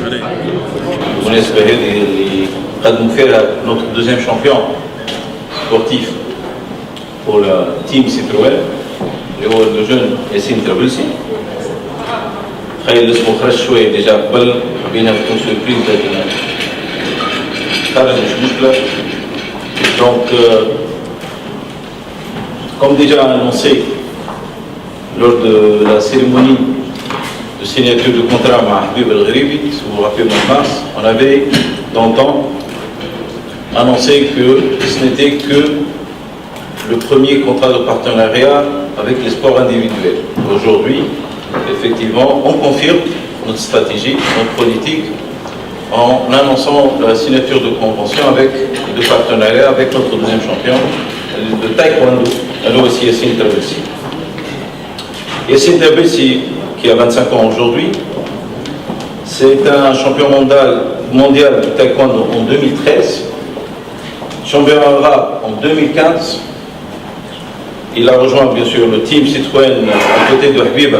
بالنسبة هذه اللي قدموا فيها notre deuxième champion sportif pour le team Citroën اللي هو الجون ياسين ترابلسي. تخيل اسمه خرج شوية ديجا قبل، حبينا تكون سوربريز لكن خرج مش مشكلة. Donc comme déjà annoncé lors de la cérémonie de signature de contrat avec Habib El Gheribi, si vous vous rappelez, en mars, on avait d'antan annoncé que ce n'était que le premier contrat de partenariat avec les sports individuels. Aujourd'hui, effectivement, on confirme notre stratégie, notre politique, en annonçant la signature de convention de partenariat avec notre deuxième champion de taekwondo, alors aussi Yassine Tarbelsi. Yassine Tarbelsi, qui a 25 ans aujourd'hui, c'est un champion mondial de taekwondo en 2013, champion arabe en 2015. Il a rejoint bien sûr le team Citroën à côté de Habib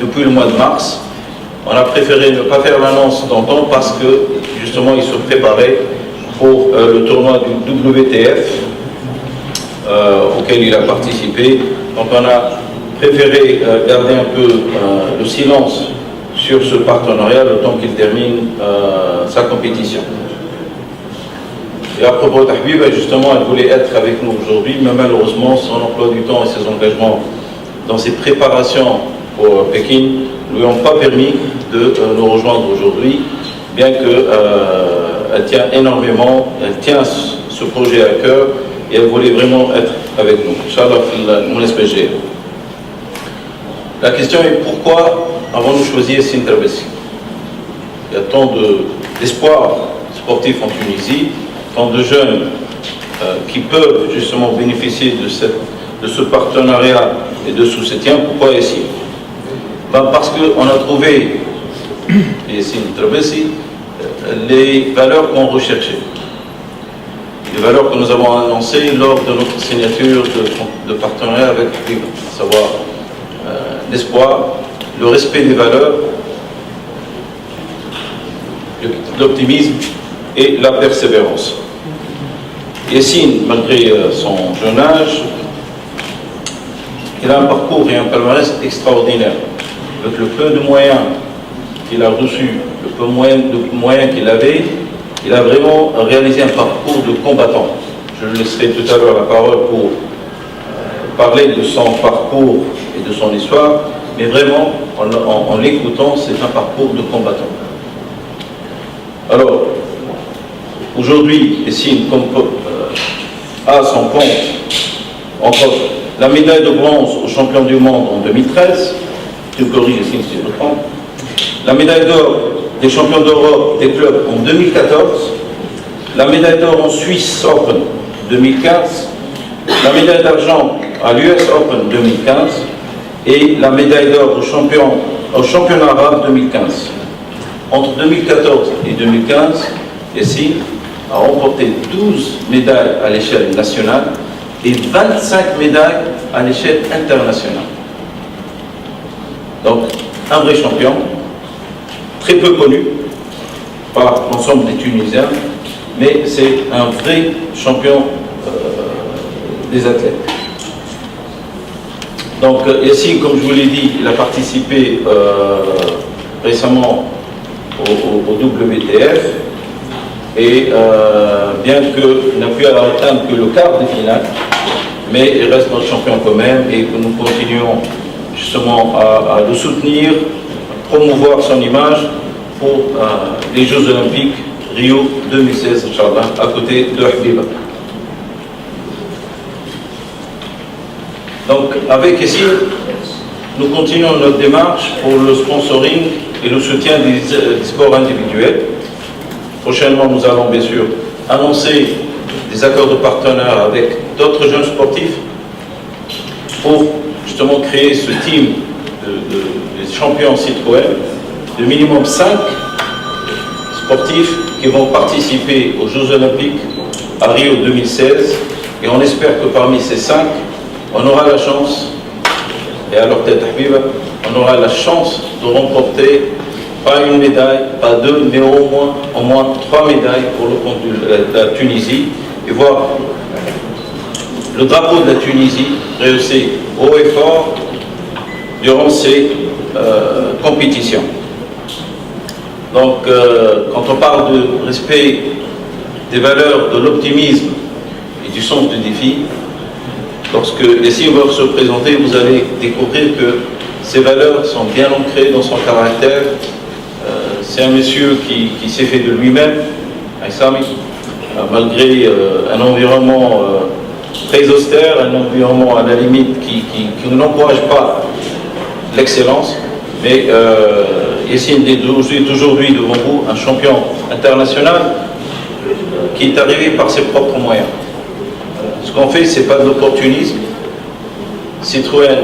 depuis le mois de mars. On a préféré ne pas faire l'annonce d'antan parce que justement il se préparait pour le tournoi du WTF auquel il a participé. Donc on a préféré garder un peu le silence sur ce partenariat le temps qu'il termine sa compétition. Et à propos d'Habib, justement, elle voulait être avec nous aujourd'hui, mais malheureusement, son emploi du temps et ses engagements dans ses préparations pour Pékin ne lui ont pas permis de nous rejoindre aujourd'hui, bien qu'elle tient énormément, elle tient ce projet à cœur et elle voulait vraiment être avec nous. Inch'Allah, mon SPG. La question est pourquoi avons-nous choisi Yassine Tarbelsi? Il y a tant d'espoir sportif en Tunisie, tant de jeunes qui peuvent justement bénéficier de ce partenariat et de ce soutien. Pourquoi Yassine? Parce qu'on a trouvé, Yassine Tarbelsi, les valeurs qu'on recherchait. Les valeurs que nous avons annoncées lors de notre signature de partenariat avec Habib, à savoir l'espoir, le respect des valeurs, l'optimisme et la persévérance. Yassine, malgré son jeune âge, il a un parcours et un palmarès extraordinaire. Avec le peu de moyens qu'il a reçus, le peu de moyens qu'il avait, il a vraiment réalisé un parcours de combattant. Je lui laisserai tout à l'heure la parole pour parler de son parcours et de son histoire, mais vraiment, en l'écoutant, c'est un parcours de combattant. Alors, aujourd'hui, Yassine a son compte entre la médaille de bronze au champion du monde en 2013, tu me corriges Yassine si je me trompe, la médaille d'or des champions d'Europe des clubs en 2014, la médaille d'or en Suisse Open 2015, la médaille d'argent à l'US Open 2015 et la médaille d'or au championnat arabe 2015. Entre 2014 et 2015, Yassine a remporté 12 médailles à l'échelle nationale et 25 médailles à l'échelle internationale. Donc, un vrai champion, très peu connu par l'ensemble des Tunisiens, mais c'est un vrai champion des athlètes. Donc, Yassine, comme je vous l'ai dit, il a participé récemment au WTF et bien qu'il n'a pu atteindre que le quart de finale, mais il reste notre champion quand même et que nous continuons justement à le soutenir, promouvoir son image pour les Jeux Olympiques Rio 2016, Inch'Allah, à côté de Habib. Donc avec Yassine, nous continuons notre démarche pour le sponsoring et le soutien des sports individuels. Prochainement, nous allons bien sûr annoncer des accords de partenariat avec d'autres jeunes sportifs pour justement créer ce team des champions Citroën de minimum 5 sportifs qui vont participer aux Jeux Olympiques à Rio 2016 et on espère que parmi ces 5, on aura la chance, et à leur tête Habib, on aura la chance de remporter pas une médaille, pas deux, mais au moins 3 médailles pour le compte de la Tunisie, et voir le drapeau de la Tunisie rehaussé haut et fort durant ces compétitions. Donc, quand on parle de respect des valeurs, de l'optimisme et du sens du défi, lorsque les signes vont se présenter, vous allez découvrir que ces valeurs sont bien ancrées dans son caractère. C'est un monsieur qui s'est fait de lui-même, Aïssami, malgré un environnement très austère, un environnement à la limite qui n'encourage pas l'excellence, mais Yassine est aujourd'hui devant vous un champion international qui est arrivé par ses propres moyens. Ce qu'on fait, ce n'est pas de l'opportunisme. Citroën,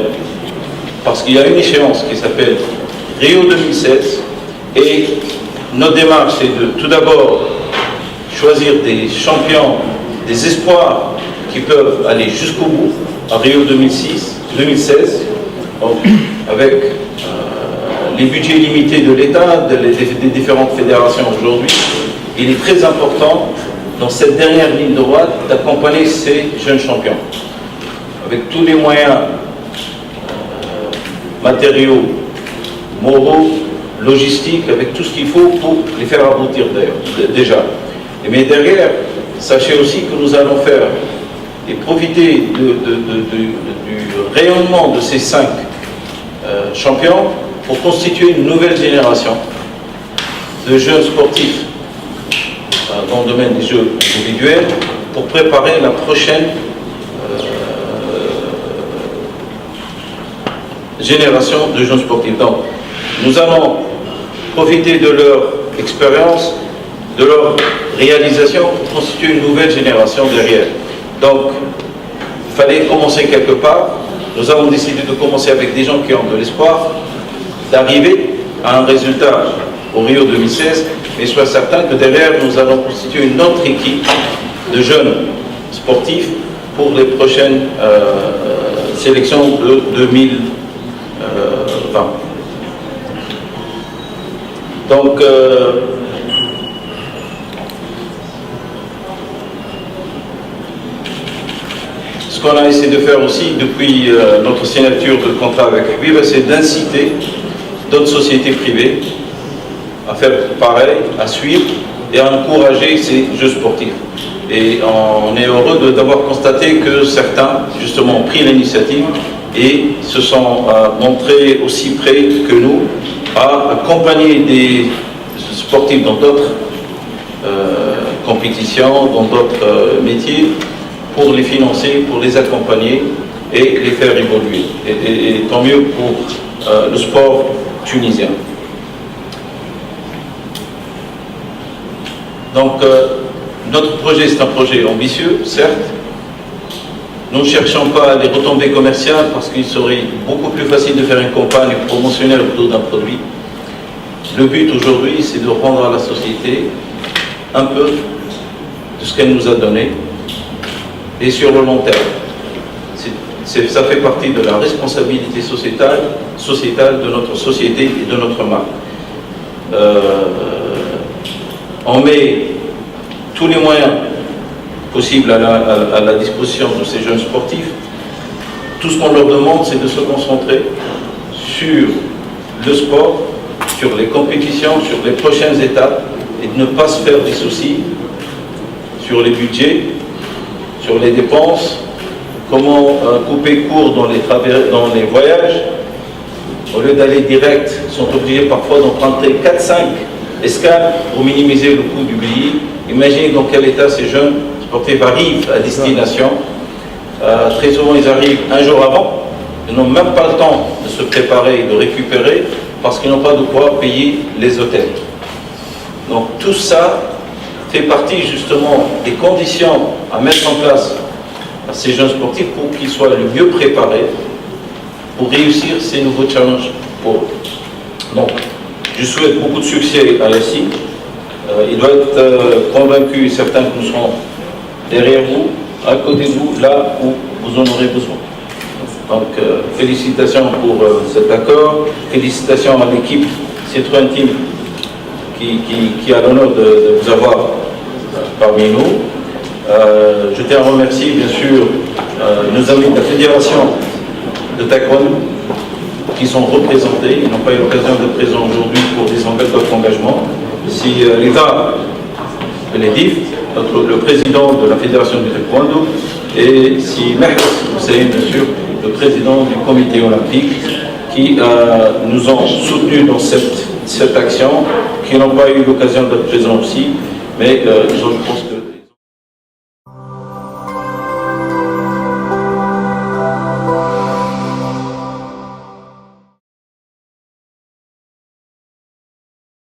parce qu'il y a une échéance qui s'appelle Rio 2016, et notre démarche, c'est de tout d'abord choisir des champions, des espoirs qui peuvent aller jusqu'au bout, à Rio 2016, donc, avec les budgets limités de l'État, des différentes fédérations aujourd'hui. Il est très important, dans cette dernière ligne droite, d'accompagner ces jeunes champions, avec tous les moyens matériaux, moraux, logistiques, avec tout ce qu'il faut pour les faire aboutir d'ailleurs, déjà. Mais derrière, sachez aussi que nous allons faire et profiter du rayonnement de ces 5 champions pour constituer une nouvelle génération de jeunes sportifs dans le domaine des jeux individuels pour préparer la prochaine génération de jeunes sportifs. Donc, nous allons profiter de leur expérience, de leur réalisation pour constituer une nouvelle génération derrière. Donc, il fallait commencer quelque part. Nous avons décidé de commencer avec des gens qui ont de l'espoir d'arriver à un résultat au Rio 2016, mais sois certain que derrière, nous allons constituer une autre équipe de jeunes sportifs pour les prochaines sélections de 2020. Donc, ce qu'on a essayé de faire aussi depuis notre signature de contrat avec Habib, c'est d'inciter d'autres sociétés privées à faire pareil, à suivre et à encourager ces jeux sportifs. Et on est heureux d'avoir constaté que certains, justement, ont pris l'initiative et se sont montrés aussi prêts que nous à accompagner des sportifs dans d'autres compétitions, dans d'autres métiers, pour les financer, pour les accompagner et les faire évoluer. Et tant mieux pour le sport tunisien. Donc, notre projet, c'est un projet ambitieux, certes. Nous ne cherchons pas les retombées commerciales parce qu'il serait beaucoup plus facile de faire une campagne promotionnelle autour d'un produit. Le but aujourd'hui, c'est de rendre à la société un peu de ce qu'elle nous a donné et sur le long terme. Ça fait partie de la responsabilité sociétale de notre société et de notre marque. On met tous les moyens possibles à la disposition de ces jeunes sportifs. Tout ce qu'on leur demande, c'est de se concentrer sur le sport, sur les compétitions, sur les prochaines étapes, et de ne pas se faire des soucis sur les budgets, sur les dépenses, comment couper court dans les voyages. Au lieu d'aller direct, ils sont obligés parfois d'emprunter 4-5 escales pour minimiser le coût du billet. Imaginez dans quel état ces jeunes sportifs arrivent à destination. Très souvent, ils arrivent un jour avant. Ils n'ont même pas le temps de se préparer et de récupérer parce qu'ils n'ont pas de quoi payer les hôtels. Donc tout ça fait partie justement des conditions à mettre en place à ces jeunes sportifs pour qu'ils soient le mieux préparés pour réussir ces nouveaux challenges pour eux. Donc, je souhaite beaucoup de succès à Yassine. Il doit être convaincu et certain que nous serons derrière vous, à côté de vous, là où vous en aurez besoin. Donc, félicitations pour cet accord, félicitations à l'équipe Citroën Team qui a l'honneur de vous avoir parmi nous. Je tiens à remercier bien sûr nos amis de la Fédération de Taekwondo qui sont représentés. Ils n'ont pas eu l'occasion d'être présents aujourd'hui pour des d'autres engagements. Si l'État, l'EDIF, le président de la Fédération du Taekwondo, et si Mahmoud Hussein, bien sûr, le président du comité olympique, qui nous ont soutenus dans cette action, qui n'ont pas eu l'occasion d'être présents aussi, mais je pense